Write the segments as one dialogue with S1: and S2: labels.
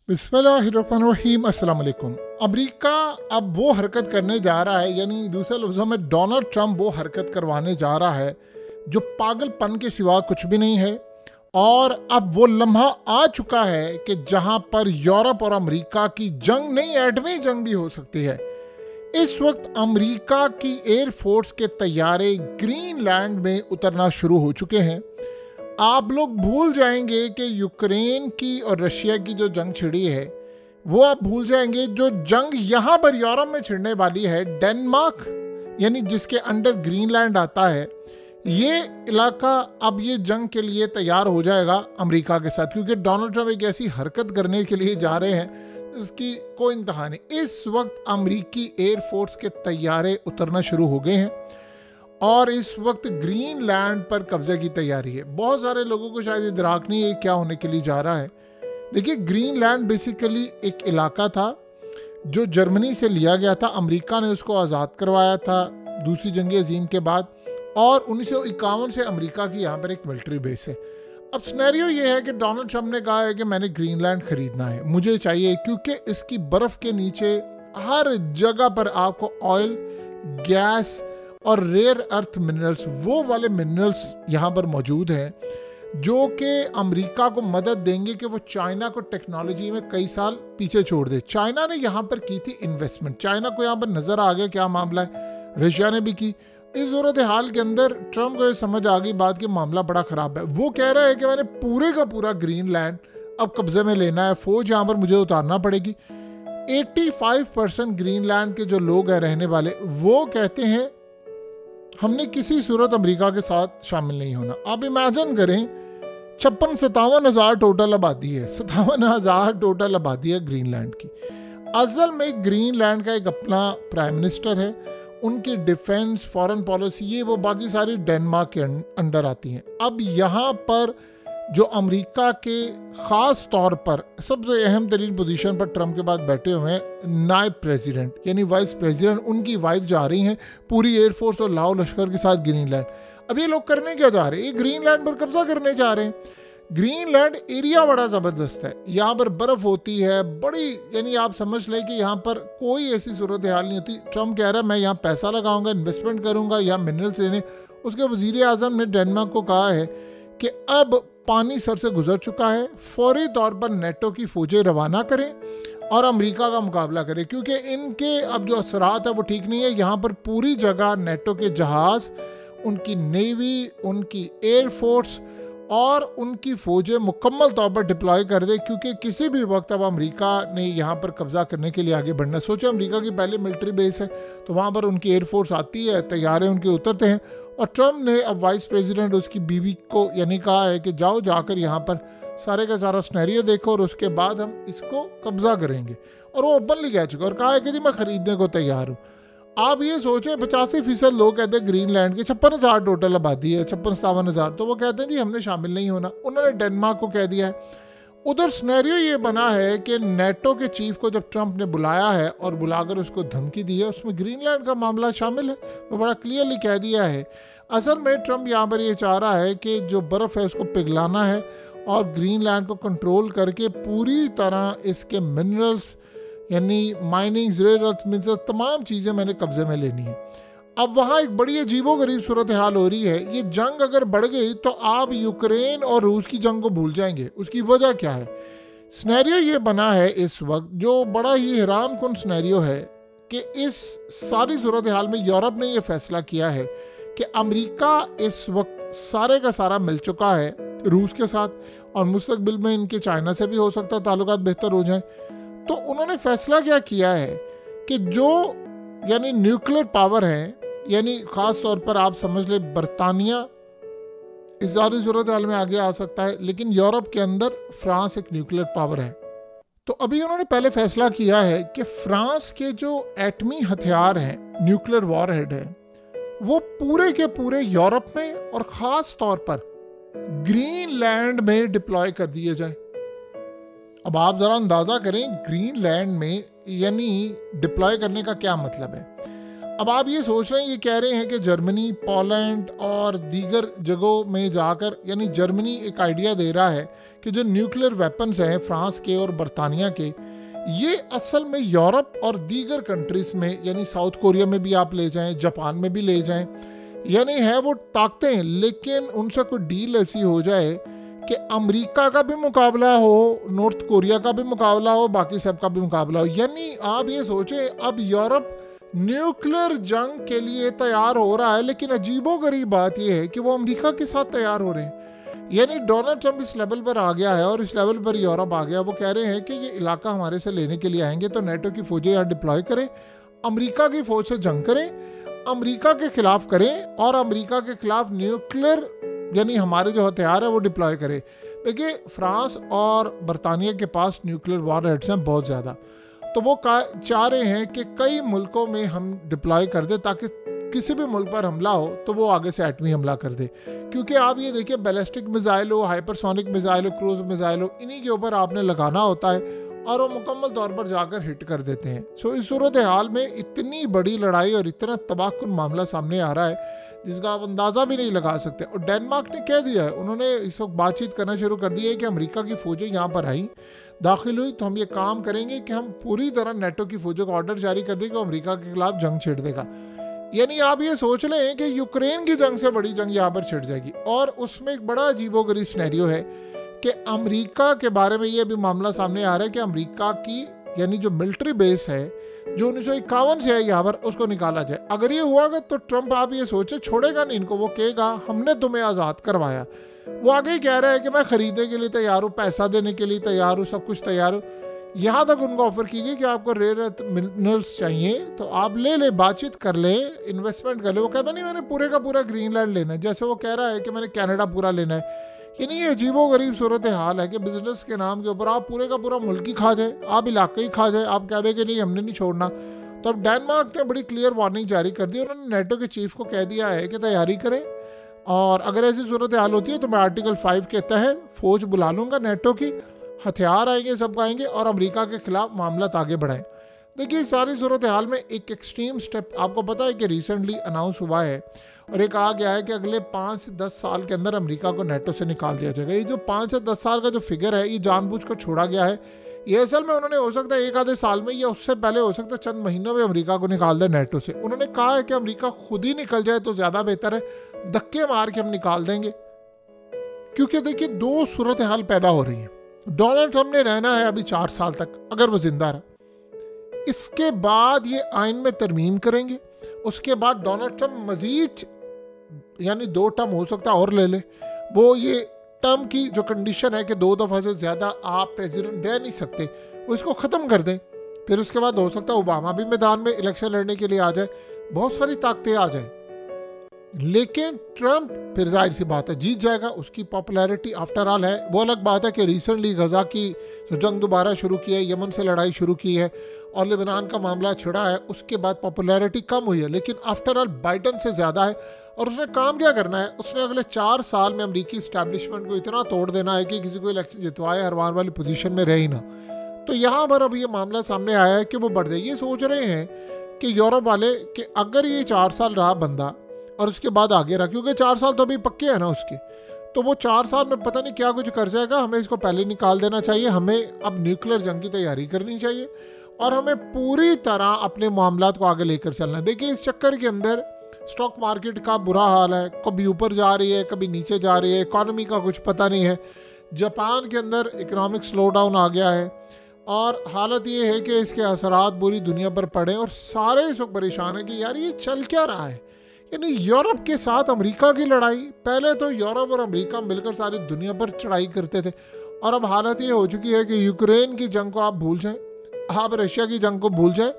S1: बिस्मिल्लाहिर्रहमानिर्रहीम, अस्सलाम वालेकुम। अमेरिका अब वो हरकत करने जा रहा है, यानी दूसरे लफ्ज़ों में डोनाल्ड ट्रंप वो हरकत करवाने जा रहा है जो पागलपन के सिवा कुछ भी नहीं है। और अब वो लम्हा आ चुका है कि जहां पर यूरोप और अमेरिका की जंग नहीं, एटमी जंग भी हो सकती है। इस वक्त अमेरिका की एयरफोर्स के तैयारे ग्रीनलैंड में उतरना शुरू हो चुके हैं। आप लोग भूल जाएंगे कि यूक्रेन की और रशिया की जो जंग छिड़ी है वो आप भूल जाएंगे। जो जंग यहाँ पर यूरोप में छिड़ने वाली है, डेनमार्क यानी जिसके अंडर ग्रीनलैंड आता है, ये इलाका अब ये जंग के लिए तैयार हो जाएगा अमेरिका के साथ, क्योंकि डोनाल्ड ट्रंप एक ऐसी हरकत करने के लिए जा रहे हैं इसकी कोई इंतहा नहीं। इस वक्त अमेरिकी एयरफोर्स के तैयारे उतरना शुरू हो गए हैं और इस वक्त ग्रीनलैंड पर कब्जे की तैयारी है। बहुत सारे लोगों को शायद इदराक नहीं है क्या होने के लिए जा रहा है। देखिए, ग्रीनलैंड बेसिकली एक इलाका था जो जर्मनी से लिया गया था। अमेरिका ने उसको आज़ाद करवाया था दूसरी जंग अजीम के बाद, और 1951 से अमेरिका की यहाँ पर एक मिलिट्री बेस है। अब सिनेरियो ये है कि डोनाल्ड ट्रंप ने कहा है कि मैंने ग्रीनलैंड खरीदना है, मुझे चाहिए, क्योंकि इसकी बर्फ़ के नीचे हर जगह पर आपको ऑयल, गैस और रेयर अर्थ मिनरल्स, वो वाले मिनरल्स यहाँ पर मौजूद हैं जो कि अमेरिका को मदद देंगे कि वो चाइना को टेक्नोलॉजी में कई साल पीछे छोड़ दे। चाइना ने यहाँ पर की थी इन्वेस्टमेंट, चाइना को यहाँ पर नज़र आ गया क्या मामला है, रशिया ने भी की। इस सूरत हाल के अंदर ट्रंप को ये समझ आ गई बात कि मामला बड़ा ख़राब है। वो कह रहा है कि मैंने पूरे का पूरा ग्रीनलैंड अब कब्जे में लेना है, फ़ौज यहाँ पर मुझे उतारना पड़ेगी। 85% ग्रीनलैंड के जो लोग हैं रहने वाले, वो कहते हैं हमने किसी सूरत अमेरिका के साथ शामिल नहीं होना। आप इमेजिन करें, 56-57 हज़ार टोटल आबादी है, 57 हज़ार टोटल आबादी है ग्रीनलैंड की। असल में ग्रीनलैंड का एक अपना प्राइम मिनिस्टर है, उनकी डिफेंस, फॉरेन पॉलिसी, ये वो बाकी सारी डेनमार्क के अंडर आती हैं। अब यहाँ पर जो अमेरिका के ख़ास तौर पर सबसे अहम तरीन पोजीशन पर ट्रंप के बाद बैठे हुए हैं नायब प्रेसिडेंट यानी वाइस प्रेसिडेंट, उनकी वाइफ जा रही हैं पूरी एयरफोर्स और लाओ लश्कर के साथ ग्रीनलैंड। अब ये लोग करने क्या जा रहे हैं, ये ग्रीनलैंड पर कब्जा करने जा रहे हैं। ग्रीनलैंड एरिया बड़ा ज़बरदस्त है, यहाँ पर बर्फ़ होती है बड़ी, यानी आप समझ लें कि यहाँ पर कोई ऐसी सूरत हाल नहीं होती। ट्रंप कह रहा है मैं यहाँ पैसा लगाऊंगा, इन्वेस्टमेंट करूँगा यहाँ मिनरल्स लेने। उसके वज़ीर आज़म ने डेनमार्क को कहा है कि अब पानी सर से गुजर चुका है, फौरी तौर पर नेटो की फ़ौजें रवाना करें और अमेरिका का मुकाबला करें, क्योंकि इनके अब जो असरात है वो ठीक नहीं है। यहाँ पर पूरी जगह नेटो के जहाज़, उनकी नेवी, उनकी एयरफोर्स और उनकी फ़ौजें मुकम्मल तौर पर डिप्लॉय कर दे, क्योंकि किसी भी वक्त अब अमेरिका ने यहाँ पर कब्ज़ा करने के लिए आगे बढ़ना। सोचो, अमेरिका की पहले मिलिट्री बेस है तो वहाँ पर उनकी एयरफोर्स आती है, तैयारे उनके उतरते हैं, और ट्रंप ने अब वाइस प्रेसिडेंट उसकी बीवी को यानी कहा है कि जाओ जाकर यहाँ पर सारे का सारा स्नैरियो देखो और उसके बाद हम इसको कब्ज़ा करेंगे। और वो ओपनली कह चुका और कहा है कि जी मैं ख़रीदने को तैयार हूँ। आप ये सोचें, 85% लोग कहते हैं ग्रीनलैंड की 56 हज़ार टोटल आबादी है, 56-57 हज़ार, तो वो कहते हैं जी हमने शामिल नहीं होना। उन्होंने डेनमार्क को कह दिया है। उधर स्नैरियो ये बना है कि नेटो के चीफ को जब ट्रंप ने बुलाया है और बुलाकर उसको धमकी दी है, उसमें ग्रीनलैंड का मामला शामिल है, वो बड़ा क्लियरली कह दिया है। असल में ट्रंप यहाँ पर ये चाह रहा है कि जो बर्फ़ है उसको पिघलाना है और ग्रीनलैंड को कंट्रोल करके पूरी तरह इसके मिनरल्स यानी माइनिंग, रेयर अर्थ मिनरल्स, तमाम चीज़ें मैंने कब्जे में लेनी है। अब वहाँ एक बड़ी अजीबोगरीब सूरत हाल हो रही है। ये जंग अगर बढ़ गई तो आप यूक्रेन और रूस की जंग को भूल जाएंगे। उसकी वजह क्या है? स्नैरियो ये बना है इस वक्त, जो बड़ा ही हैरान कुन स्नैरियो है कि इस सारी सूरत हाल में यूरोप ने यह फैसला किया है कि अमेरिका इस वक्त सारे का सारा मिल चुका है रूस के साथ, और मुस्तकबिल में इनके चाइना से भी हो सकता है ताल्लुकात बेहतर हो जाएं। तो उन्होंने फैसला क्या किया है कि जो यानी न्यूक्लियर पावर है, यानी ख़ास तौर पर आप समझ ले बरतानिया इस सारी सूरत हाल में आगे आ सकता है, लेकिन यूरोप के अंदर फ्रांस एक न्यूक्लियर पावर है। तो अभी उन्होंने पहले फैसला किया है कि फ्रांस के जो एटमी हथियार हैं, न्यूक्लियर वॉरहेड है, वो पूरे के पूरे यूरोप में और ख़ास तौर पर ग्रीनलैंड में डिप्लॉय कर दिए जाए। अब आप ज़रा अंदाज़ा करें ग्रीनलैंड में यानी डिप्लॉय करने का क्या मतलब है। अब आप ये सोच रहे हैं, ये कह रहे हैं कि जर्मनी, पोलैंड और दीगर जगहों में जाकर, यानी जर्मनी एक आइडिया दे रहा है कि जो न्यूक्लियर वेपन्स हैं फ्रांस के और बरतानिया के, ये असल में यूरोप और दीगर कंट्रीज में, यानी साउथ कोरिया में भी आप ले जाएं, जापान में भी ले जाएं, यानी है वो ताकतें, लेकिन उनसे कोई डील ऐसी हो जाए कि अमेरिका का भी मुकाबला हो, नॉर्थ कोरिया का भी मुकाबला हो, बाकी सब का भी मुकाबला हो। यानी आप ये सोचें, अब यूरोप न्यूक्लियर जंग के लिए तैयार हो रहा है, लेकिन अजीबोगरीब बात यह है कि वो अमेरिका के साथ तैयार हो रहे हैं। यानी डोनाल्ड ट्रंप इस लेवल पर आ गया है और इस लेवल पर यूरोप आ गया। वो कह रहे हैं कि ये इलाका हमारे से लेने के लिए आएंगे तो नेटो की फौजें यहाँ डिप्लॉय करें, अमेरिका की फौज से जंग करें, अमेरिका के खिलाफ करें और अमेरिका के खिलाफ न्यूक्लियर यानी हमारे जो हथियार है वो डिप्लॉय करें। देखिए, फ्रांस और बरतानिया के पास न्यूक्लियर वॉर हेड्स हैं बहुत ज़्यादा, तो वो चाह रहे हैं कि कई मुल्कों में हम डिप्लॉय कर दें ताकि किसी भी मुल्क पर हमला हो तो वो आगे से एटमी हमला कर दे। क्योंकि आप ये देखिए, बैलिस्टिक मिसाइल हो, हाइपरसोनिक मिसाइल हो, क्रूज मिसाइल हो, इन्हीं के ऊपर आपने लगाना होता है और वो मुकम्मल तौर पर जाकर हिट कर देते हैं। सो इस सूरत हाल में इतनी बड़ी लड़ाई और इतना तबाहकुन मामला सामने आ रहा है जिसका आप अंदाज़ा भी नहीं लगा सकते। और डेनमार्क ने कह दिया है, उन्होंने इस वक्त बातचीत करना शुरू कर दी है कि अमेरिका की फ़ौजें यहाँ पर आई, दाखिल हुई, तो हम ये काम करेंगे कि हम पूरी तरह नेटो की फ़ौजों का ऑर्डर जारी कर देंगे, अमेरिका के खिलाफ जंग छेड़ देगा। यानी आप ये सोच लें कि यूक्रेन की जंग से बड़ी जंग यहाँ पर छिड़ जाएगी। और उसमें एक बड़ा अजीबोगरीब सिनेरियो है कि अमेरिका के बारे में ये भी मामला सामने आ रहा है कि अमेरिका की यानी जो मिलिट्री बेस है जो 1951 से है यहाँ पर, उसको निकाला जाए। अगर ये हुआ तो ट्रंप, आप ये सोचे, छोड़ेगा नहीं इनको। वो कहेगा हमने तुम्हें आज़ाद करवाया। वो आगे ही कह रहा है कि मैं खरीदने के लिए तैयार हूँ, पैसा देने के लिए तैयार हूँ, सब कुछ तैयार हूँ। यहाँ तक उनको ऑफर की गई कि आपको रेयर अर्थ मिनरल्स चाहिए तो आप ले ले, बातचीत कर ले, इन्वेस्टमेंट कर ले। वो कहता नहीं मैंने पूरे का पूरा ग्रीनलैंड लेना है, जैसे वो कह रहा है कि मैंने कनाडा पूरा लेना है। यानी ये अजीबोगरीब सूरत हाल है कि बिजनेस के नाम के ऊपर आप पूरे का पूरा मुल्क ही खा जाए, आप इलाका ही खा जाए, आप कह दें कि नहीं हमने नहीं छोड़ना। तो अब डेनमार्क ने बड़ी क्लियर वार्निंग जारी कर दी। उन्होंने नेटो के चीफ को कह दिया है कि तैयारी करें और अगर ऐसी सूरत हाल होती है तो मैं आर्टिकल 5 के तहत फौज बुला लूँगा नेटो की, हथियार आएंगे, सब आएंगे और अमेरिका के खिलाफ मामला आगे बढ़ाएं। देखिए, सारी सूरत हाल में एक एक्सट्रीम स्टेप आपको पता है कि रिसेंटली अनाउंस हुआ है और ये कहा गया है कि अगले 5 से 10 साल के अंदर अमेरिका को नेटो से निकाल दिया जाएगा। ये जो 5 से 10 साल का जो फिगर है, ये जानबूझकर छोड़ा गया है। ये असल में उन्होंने, हो सकता है एक आधे साल में या उससे पहले, हो सकता है चंद महीनों में अमेरिका को निकाल दे नेटो से। उन्होंने कहा है कि अमेरिका खुद ही निकल जाए तो ज़्यादा बेहतर है, धक्के मार के हम निकाल देंगे। क्योंकि देखिए, दो सूरत हाल पैदा हो रही है। डोनाल्ड ट्रंप ने रहना है अभी 4 साल तक, अगर वो जिंदा रहा। इसके बाद ये आइन में तरमीम करेंगे, उसके बाद डोनाल्ड ट्रंप मजीद यानी 2 टर्म हो सकता है और ले ले। वो ये टर्म की जो कंडीशन है कि 2 दफ़ा से ज़्यादा आप प्रेसिडेंट रह नहीं सकते, वो इसको ख़त्म कर दें। फिर उसके बाद हो सकता है ओबामा भी मैदान में इलेक्शन लड़ने के लिए आ जाए, बहुत सारी ताकतें आ जाए। लेकिन ट्रंप फिर जाहिर सी बात है जीत जाएगा, उसकी पॉपुलैरिटी आफ्टर ऑल है। वो अलग बात है कि रिसेंटली गजा की जो जंग दोबारा शुरू की है, यमन से लड़ाई शुरू की है और लेबनान का मामला छिड़ा है, उसके बाद पॉपुलैरिटी कम हुई है, लेकिन आफ्टर ऑल बाइडन से ज़्यादा है। और उसने काम क्या करना है, उसने अगले 4 साल में अमेरिकी इस्टेब्लिशमेंट को इतना तोड़ देना है कि किसी को इलेक्शन जितवाए हरवान वाली पोजीशन में रहे ही ना। तो यहाँ पर अब ये मामला सामने आया है कि वो बढ़ जाए। ये सोच रहे हैं कि यूरोप वाले कि अगर ये 4 साल रहा बंदा और उसके बाद आगे रहा, क्योंकि 4 साल तो अभी पक्के हैं ना उसके, तो वो 4 साल में पता नहीं क्या कुछ कर जाएगा। हमें इसको पहले निकाल देना चाहिए, हमें अब न्यूक्लियर जंग की तैयारी करनी चाहिए और हमें पूरी तरह अपने मामलात को आगे लेकर चलना है। देखिए, इस चक्कर के अंदर स्टॉक मार्केट का बुरा हाल है, कभी ऊपर जा रही है, कभी नीचे जा रही है, इकॉनमी का कुछ पता नहीं है। जापान के अंदर इकोनॉमिक स्लो डाउन आ गया है और हालत ये है कि इसके असरात पूरी दुनिया पर पड़े और सारे इस वक्त परेशान हैं कि यार ये चल क्या रहा है। यानी यूरोप के साथ अमेरिका की लड़ाई, पहले तो यूरोप और अमेरिका मिलकर सारी दुनिया पर चढ़ाई करते थे और अब हालत ये हो चुकी है कि यूक्रेन की जंग को आप भूल जाएं, आप रशिया की जंग को भूल जाएं,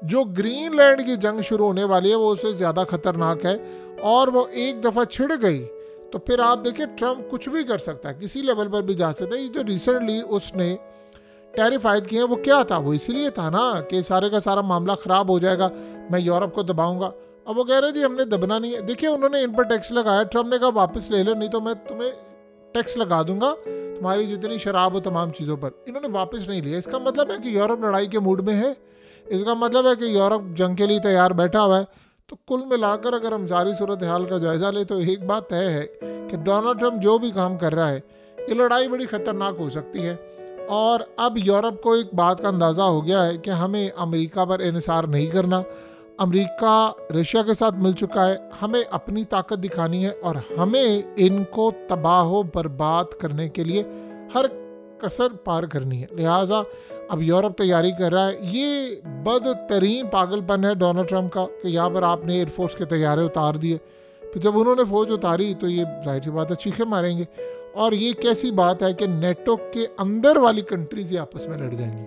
S1: जो ग्रीनलैंड की जंग शुरू होने वाली है वो उससे ज़्यादा खतरनाक है और वो एक दफ़ा छिड़ गई तो फिर आप देखिए ट्रंप कुछ भी कर सकता है, किसी लेवल पर भी जा सकता है। ये जो रिसेंटली उसने टैरिफ आयद किए हैं वो क्या था, वो इसीलिए था ना कि सारे का सारा मामला ख़राब हो जाएगा, मैं यूरोप को दबाऊंगा। अब वो कह रहे थे हमने दबना नहीं है। देखिए, उन्होंने इन पर टैक्स लगाया, ट्रंप ने कहा वापस ले लो नहीं तो मैं तुम्हें टैक्स लगा दूंगा तुम्हारी जितनी शराब हो तमाम चीज़ों पर। इन्होंने वापस नहीं लिया। इसका मतलब है कि यूरोप लड़ाई के मूड में है। इसका मतलब है कि यूरोप जंग के लिए तैयार बैठा हुआ है। तो कुल मिलाकर अगर हम सारी सूरत हाल का जायज़ा लें तो एक बात तय है कि डोनाल्ड ट्रंप जो भी काम कर रहा है, ये लड़ाई बड़ी ख़तरनाक हो सकती है। और अब यूरोप को एक बात का अंदाज़ा हो गया है कि हमें अमेरिका पर इन्हिसार नहीं करना। अमेरिका रशिया के साथ मिल चुका है, हमें अपनी ताकत दिखानी है और हमें इनको तबाह बर्बाद करने के लिए हर कसर पार करनी है। लिहाजा अब यूरोप तैयारी कर रहा है। ये बदतरीन पागलपन है डोनाल्ड ट्रंप का कि यहाँ पर आपने एयरफोर्स के तैयारे उतार दिए, फिर जब उन्होंने फ़ौज उतारी तो ये जाहिर सी बात है चीखे मारेंगे। और ये कैसी बात है कि नेटो के अंदर वाली कंट्रीज ये आपस में लड़ जाएंगी।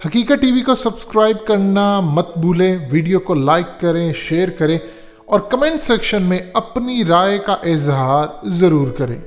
S1: हकीकत टीवी को सब्सक्राइब करना मत भूलें, वीडियो को लाइक करें, शेयर करें और कमेंट सेक्शन में अपनी राय का इजहार ज़रूर करें।